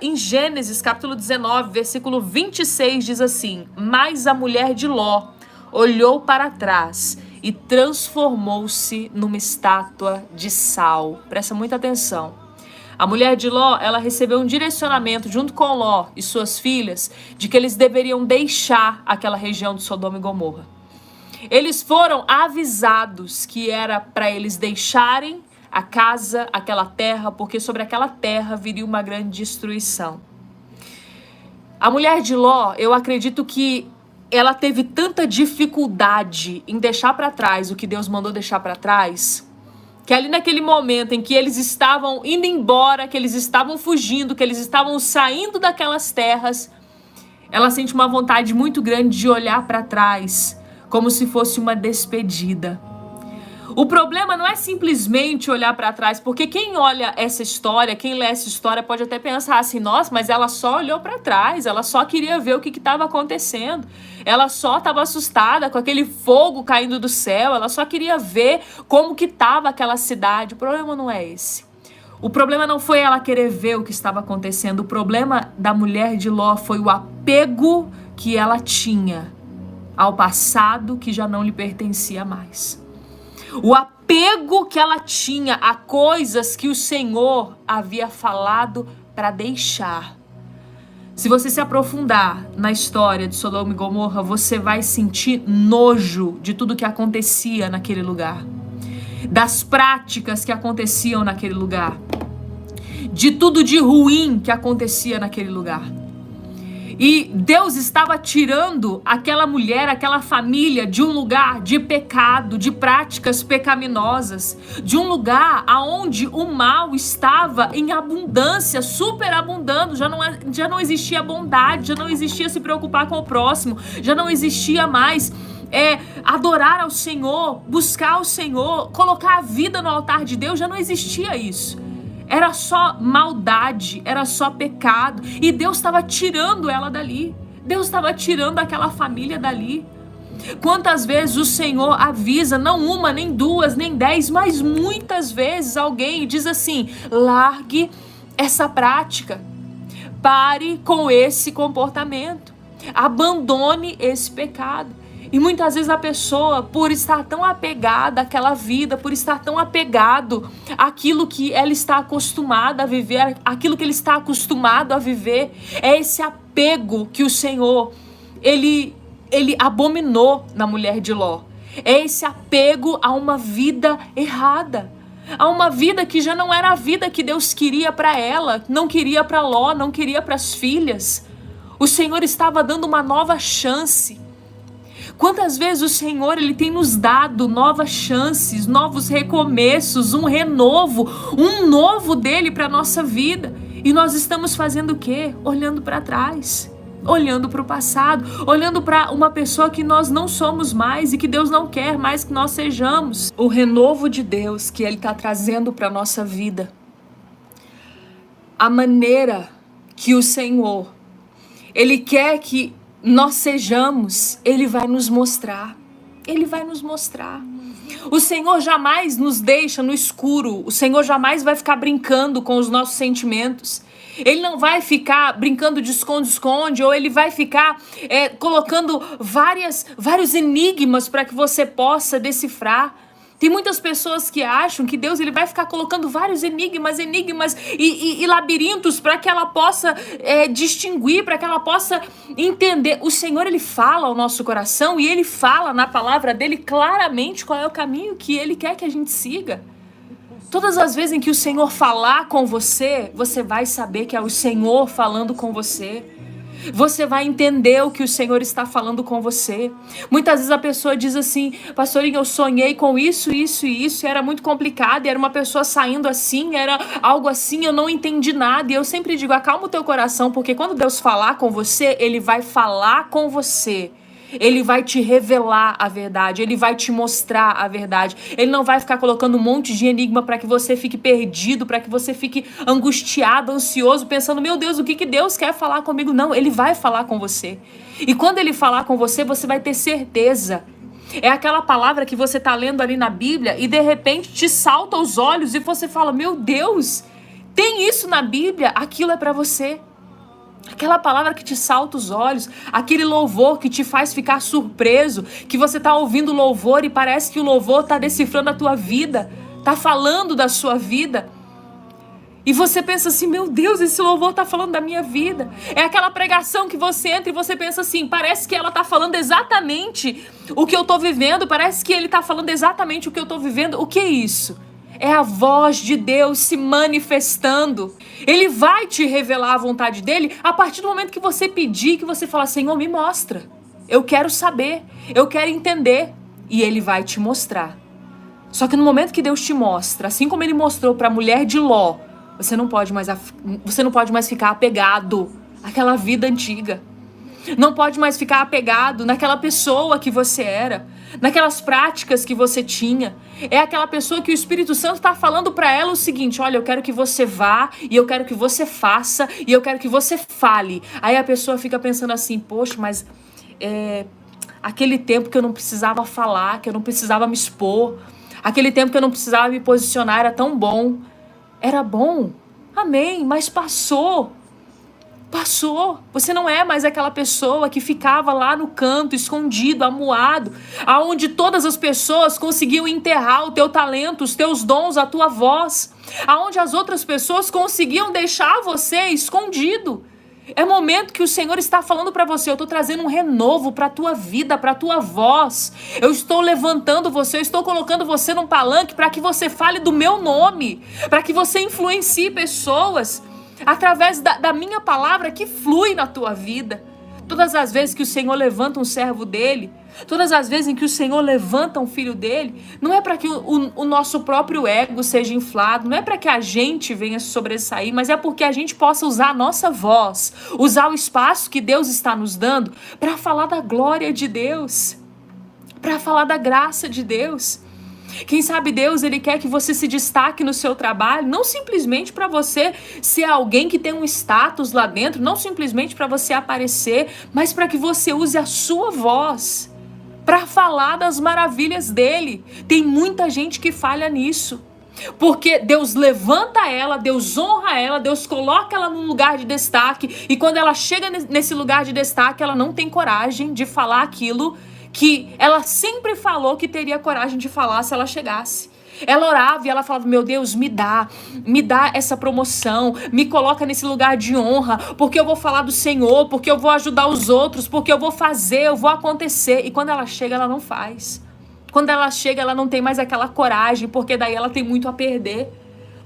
em Gênesis capítulo 19, versículo 26, diz assim: mas a mulher de Ló olhou para trás e transformou-se numa estátua de sal. Presta muita atenção. A mulher de Ló, ela recebeu um direcionamento junto com Ló e suas filhas de que eles deveriam deixar aquela região de Sodoma e Gomorra. Eles foram avisados que era para eles deixarem a casa, aquela terra, porque sobre aquela terra viria uma grande destruição. A mulher de Ló, eu acredito que ela teve tanta dificuldade em deixar para trás o que Deus mandou deixar para trás, que ali naquele momento em que eles estavam indo embora, que eles estavam fugindo, que eles estavam saindo daquelas terras, ela sente uma vontade muito grande de olhar para trás, como se fosse uma despedida. O problema não é simplesmente olhar para trás, porque quem olha essa história, quem lê essa história pode até pensar assim: nossa, mas ela só olhou para trás, ela só queria ver o que estava acontecendo, ela só estava assustada com aquele fogo caindo do céu, ela só queria ver como que estava aquela cidade. O problema não é esse. O problema não foi ela querer ver o que estava acontecendo, o problema da mulher de Ló foi o apego que ela tinha ao passado que já não lhe pertencia mais. O apego que ela tinha a coisas que o Senhor havia falado para deixar. Se você se aprofundar na história de Sodoma e Gomorra, você vai sentir nojo de tudo que acontecia naquele lugar, das práticas que aconteciam naquele lugar, de tudo de ruim que acontecia naquele lugar. E Deus estava tirando aquela mulher, aquela família de um lugar de pecado, de práticas pecaminosas, de um lugar onde o mal estava em abundância, superabundando, já não existia bondade, já não existia se preocupar com o próximo, já não existia mais adorar ao Senhor, buscar o Senhor, colocar a vida no altar de Deus, já não existia isso. Era só maldade, era só pecado. E Deus estava tirando ela dali. Deus estava tirando aquela família dali. Quantas vezes o Senhor avisa, não uma, nem duas, nem 10, mas muitas vezes alguém diz assim: largue essa prática, pare com esse comportamento, abandone esse pecado. E muitas vezes a pessoa, por estar tão apegada àquela vida, por estar tão apegado àquilo que ela está acostumada a viver, aquilo que ele está acostumado a viver, é esse apego que o Senhor, ele abominou na mulher de Ló. É esse apego a uma vida errada, a uma vida que já não era a vida que Deus queria para ela, não queria para Ló, não queria para as filhas. O Senhor estava dando uma nova chance. Quantas vezes o Senhor, Ele tem nos dado novas chances, novos recomeços, um renovo, um novo dEle para a nossa vida. E nós estamos fazendo o quê? Olhando para trás, olhando para o passado, olhando para uma pessoa que nós não somos mais e que Deus não quer mais que nós sejamos. O renovo de Deus que Ele está trazendo para a nossa vida, a maneira que o Senhor, Ele quer que nós sejamos, Ele vai nos mostrar. Ele vai nos mostrar. O Senhor jamais nos deixa no escuro. O Senhor jamais vai ficar brincando com os nossos sentimentos. Ele não vai ficar brincando de esconde-esconde, ou Ele vai ficar colocando vários enigmas para que você possa decifrar. Tem muitas pessoas que acham que Deus, Ele vai ficar colocando vários enigmas e labirintos para que ela possa distinguir, para que ela possa entender. O Senhor, Ele fala ao nosso coração e Ele fala na palavra dEle claramente qual é o caminho que Ele quer que a gente siga. Todas as vezes em que o Senhor falar com você, você vai saber que é o Senhor falando com você. Você vai entender o que o Senhor está falando com você. Muitas vezes a pessoa diz assim: pastorinho, eu sonhei com isso, isso e isso, e era muito complicado, e era uma pessoa saindo assim, era algo assim, eu não entendi nada. E eu sempre digo: acalma o teu coração, porque quando Deus falar com você, Ele vai falar com você. Ele vai te revelar a verdade, Ele vai te mostrar a verdade. Ele não vai ficar colocando um monte de enigma para que você fique perdido, para que você fique angustiado, ansioso, pensando: meu Deus, o que Deus quer falar comigo? Não, Ele vai falar com você. E quando Ele falar com você, você vai ter certeza. É aquela palavra que você está lendo ali na Bíblia e de repente te salta aos olhos e você fala: meu Deus, tem isso na Bíblia? Aquilo é para você. Aquela palavra que te salta os olhos, aquele louvor que te faz ficar surpreso, que você tá ouvindo o louvor e parece que o louvor tá decifrando a tua vida, tá falando da sua vida. E você pensa assim, meu Deus, esse louvor tá falando da minha vida. É aquela pregação que você entra e você pensa assim, parece que ela tá falando exatamente o que eu tô vivendo, parece que ele tá falando exatamente o que eu tô vivendo. O que é isso? É a voz de Deus se manifestando. Ele vai te revelar a vontade dele a partir do momento que você pedir, que você falar, Senhor, me mostra. Eu quero saber, eu quero entender. E ele vai te mostrar. Só que no momento que Deus te mostra, assim como ele mostrou para a mulher de Ló, você não pode mais ficar apegado àquela vida antiga. Não pode mais ficar apegado naquela pessoa que você era, naquelas práticas que você tinha. É aquela pessoa que o Espírito Santo está falando para ela o seguinte, olha, eu quero que você vá, e eu quero que você faça, e eu quero que você fale. Aí a pessoa fica pensando assim, poxa, mas aquele tempo que eu não precisava falar, que eu não precisava me expor, aquele tempo que eu não precisava me posicionar era tão bom. Era bom, amém, mas passou. Passou. Você não é mais aquela pessoa que ficava lá no canto, escondido, amuado, aonde todas as pessoas conseguiam enterrar o teu talento, os teus dons, a tua voz, aonde as outras pessoas conseguiam deixar você escondido. É momento que o Senhor está falando para você, eu estou trazendo um renovo para a tua vida, para a tua voz. Eu estou levantando você, eu estou colocando você num palanque para que você fale do meu nome, para que você influencie pessoas através da minha palavra que flui na tua vida. Todas as vezes que o Senhor levanta um servo dele, todas as vezes em que o Senhor levanta um filho dele, não é para que o nosso próprio ego seja inflado, não é para que a gente venha sobressair, mas é porque a gente possa usar a nossa voz, usar o espaço que Deus está nos dando para falar da glória de Deus, para falar da graça de Deus. Quem sabe Deus, ele quer que você se destaque no seu trabalho, não simplesmente para você ser alguém que tem um status lá dentro, não simplesmente para você aparecer, mas para que você use a sua voz para falar das maravilhas dele. Tem muita gente que falha nisso, porque Deus levanta ela, Deus honra ela, Deus coloca ela num lugar de destaque, e quando ela chega nesse lugar de destaque, ela não tem coragem de falar aquilo que ela sempre falou que teria coragem de falar se ela chegasse. Ela orava e ela falava, meu Deus, me dá essa promoção, me coloca nesse lugar de honra, porque eu vou falar do Senhor, porque eu vou ajudar os outros, porque eu vou fazer, eu vou acontecer. E quando ela chega, ela não faz. Quando ela chega, ela não tem mais aquela coragem, porque daí ela tem muito a perder.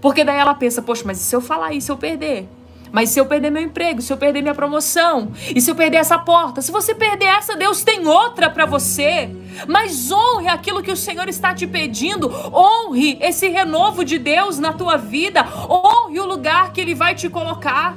Porque daí ela pensa, poxa, mas e se eu falar isso, se eu perder? Mas se eu perder meu emprego, se eu perder minha promoção, e se eu perder essa porta? Se você perder essa, Deus tem outra para você. Mas honre aquilo que o Senhor está te pedindo. Honre esse renovo de Deus na tua vida. Honre o lugar que Ele vai te colocar.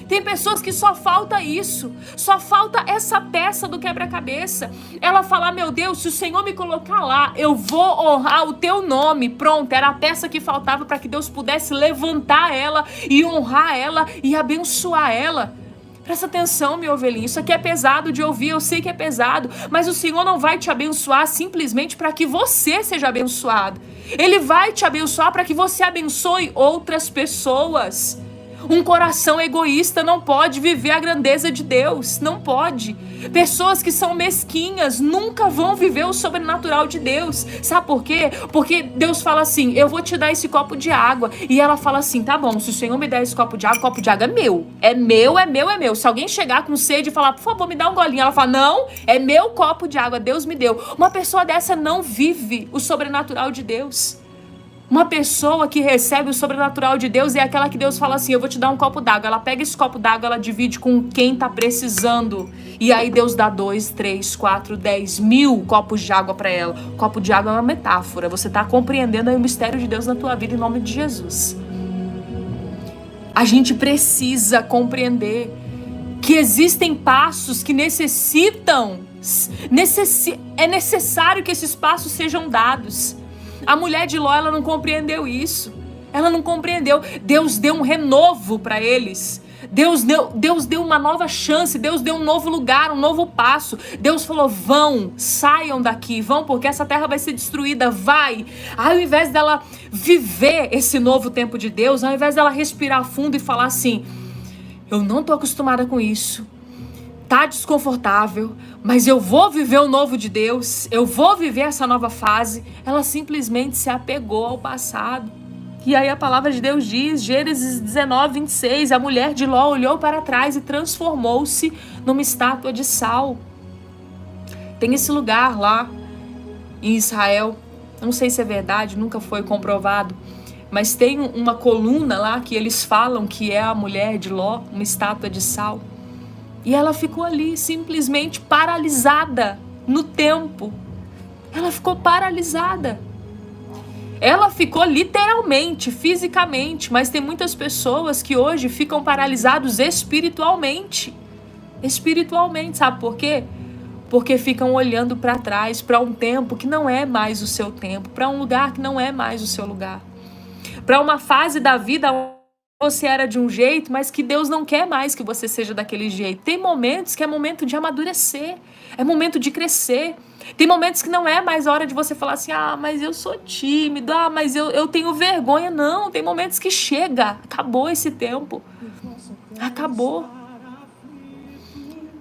Tem pessoas que só falta isso, só falta essa peça do quebra-cabeça. Ela fala, meu Deus, se o Senhor me colocar lá, eu vou honrar o teu nome. Pronto, era a peça que faltava para que Deus pudesse levantar ela e honrar ela e abençoar ela. Presta atenção, meu ovelhinho, isso aqui é pesado de ouvir, eu sei que é pesado, mas o Senhor não vai te abençoar simplesmente para que você seja abençoado. Ele vai te abençoar para que você abençoe outras pessoas. Um coração egoísta não pode viver a grandeza de Deus, não pode. Pessoas que são mesquinhas nunca vão viver o sobrenatural de Deus. Sabe por quê? Porque Deus fala assim, eu vou te dar esse copo de água. E ela fala assim, tá bom, se o Senhor me der esse copo de água, o copo de água é meu. É meu, é meu, é meu. Se alguém chegar com sede e falar, por favor, me dá um golinho, ela fala, não, é meu copo de água, Deus me deu. Uma pessoa dessa não vive o sobrenatural de Deus. Uma pessoa que recebe o sobrenatural de Deus é aquela que Deus fala assim, eu vou te dar um copo d'água. Ela pega esse copo d'água, ela divide com quem tá precisando. E aí Deus dá 2, 3, 4, 10 mil copos de água para ela. O copo de água é uma metáfora. Você tá compreendendo aí o mistério de Deus na tua vida em nome de Jesus. A gente precisa compreender que existem passos que é necessário que esses passos sejam dados. A mulher de Ló, ela não compreendeu isso. Ela não compreendeu. Deus deu um renovo para eles. Deus deu uma nova chance. Deus deu um novo lugar, um novo passo. Deus falou, vão, saiam daqui, vão, porque essa terra vai ser destruída, vai. Aí, ao invés dela viver esse novo tempo de Deus, ao invés dela respirar fundo e falar assim, eu não tô acostumada com isso, tá desconfortável, mas eu vou viver o novo de Deus, eu vou viver essa nova fase. Ela simplesmente se apegou ao passado. E aí a palavra de Deus diz, Gênesis 19, 26, a mulher de Ló olhou para trás e transformou-se numa estátua de sal. Tem esse lugar lá em Israel, não sei se é verdade, nunca foi comprovado, mas tem uma coluna lá que eles falam que é a mulher de Ló, uma estátua de sal. E ela ficou ali simplesmente paralisada no tempo. Ela ficou paralisada. Ela ficou literalmente, fisicamente, mas tem muitas pessoas que hoje ficam paralisados espiritualmente. Espiritualmente, sabe por quê? Porque ficam olhando para trás, para um tempo que não é mais o seu tempo, para um lugar que não é mais o seu lugar. Para uma fase da vida onde você era de um jeito, mas que Deus não quer mais que você seja daquele jeito. Tem momentos que é momento de amadurecer, é momento de crescer. Tem momentos que não é mais hora de você falar assim, mas eu sou tímido, mas eu tenho vergonha. Não, tem momentos que chega, acabou esse tempo. Acabou.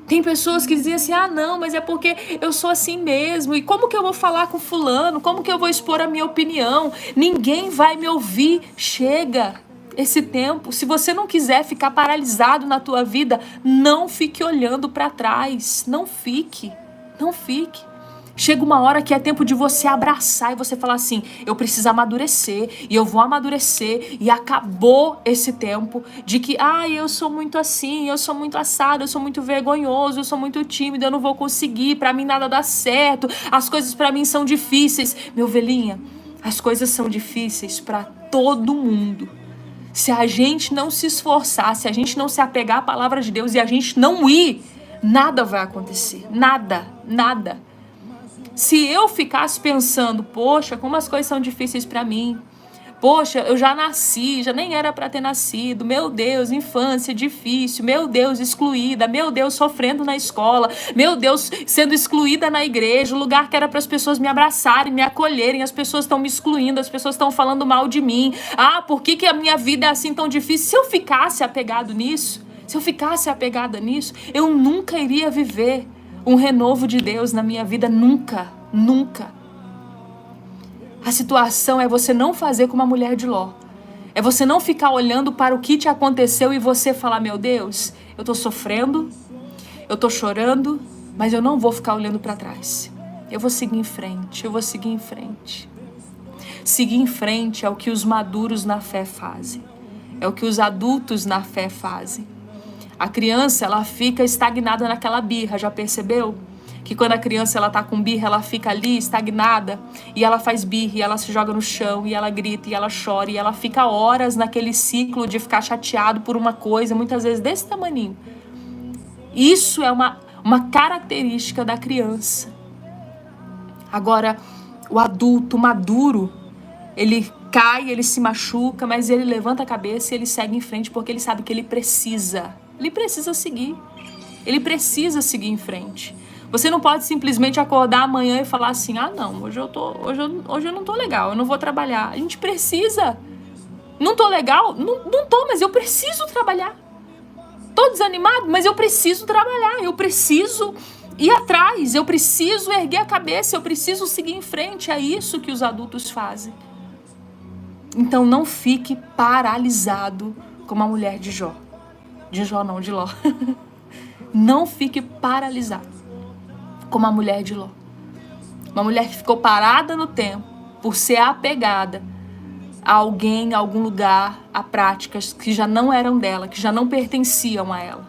Tem pessoas que dizem assim, não, mas é porque eu sou assim mesmo. E como que eu vou falar com fulano? Como que eu vou expor a minha opinião? Ninguém vai me ouvir. Chega esse tempo. Se você não quiser ficar paralisado na tua vida, não fique olhando para trás. Não fique. Não fique. Chega uma hora que é tempo de você abraçar e você falar assim, eu preciso amadurecer e eu vou amadurecer, e acabou esse tempo de que, eu sou muito assim, eu sou muito assado, eu sou muito vergonhoso, eu sou muito tímido, eu não vou conseguir, pra mim nada dá certo, as coisas pra mim são difíceis. Meu velhinha, as coisas são difíceis pra todo mundo. Se a gente não se esforçar, se a gente não se apegar à palavra de Deus e a gente não ir, nada vai acontecer, nada, nada. Se eu ficasse pensando, poxa, como as coisas são difíceis para mim. Poxa, eu já nasci, já nem era para ter nascido. Meu Deus, infância difícil. Meu Deus, excluída. Meu Deus, sofrendo na escola. Meu Deus, sendo excluída na igreja. O lugar que era para as pessoas me abraçarem, me acolherem. As pessoas estão me excluindo, as pessoas estão falando mal de mim. Por que a minha vida é assim tão difícil? Se eu ficasse apegado nisso, se eu ficasse apegada nisso, eu nunca iria viver um renovo de Deus na minha vida, nunca, nunca. A situação é você não fazer como a mulher de Ló. É você não ficar olhando para o que te aconteceu e você falar, meu Deus, eu tô sofrendo, eu tô chorando, mas eu não vou ficar olhando para trás. Eu vou seguir em frente, eu vou seguir em frente. Seguir em frente é o que os maduros na fé fazem. É o que os adultos na fé fazem. A criança, ela fica estagnada naquela birra, já percebeu? Que quando a criança ela tá com birra, ela fica ali estagnada e ela faz birra, e ela se joga no chão, e ela grita, e ela chora, e ela fica horas naquele ciclo de ficar chateado por uma coisa, muitas vezes desse tamaninho. Isso é uma característica da criança. Agora, o adulto maduro, ele cai, ele se machuca, mas ele levanta a cabeça e ele segue em frente porque ele sabe que ele precisa. Ele precisa seguir. Ele precisa seguir em frente. Você não pode simplesmente acordar amanhã e falar assim, não, hoje eu não tô legal, eu não vou trabalhar. A gente precisa. Não tô legal? Não tô, mas eu preciso trabalhar. Tô desanimado, mas eu preciso trabalhar. Eu preciso ir atrás, eu preciso erguer a cabeça, eu preciso seguir em frente. É isso que os adultos fazem. Então não fique paralisado como a mulher de Jó. De Jó não, de Ló. Não fique paralisado como a mulher de Ló. Uma mulher que ficou parada no tempo por ser apegada a alguém, a algum lugar, a práticas que já não eram dela, que já não pertenciam a ela.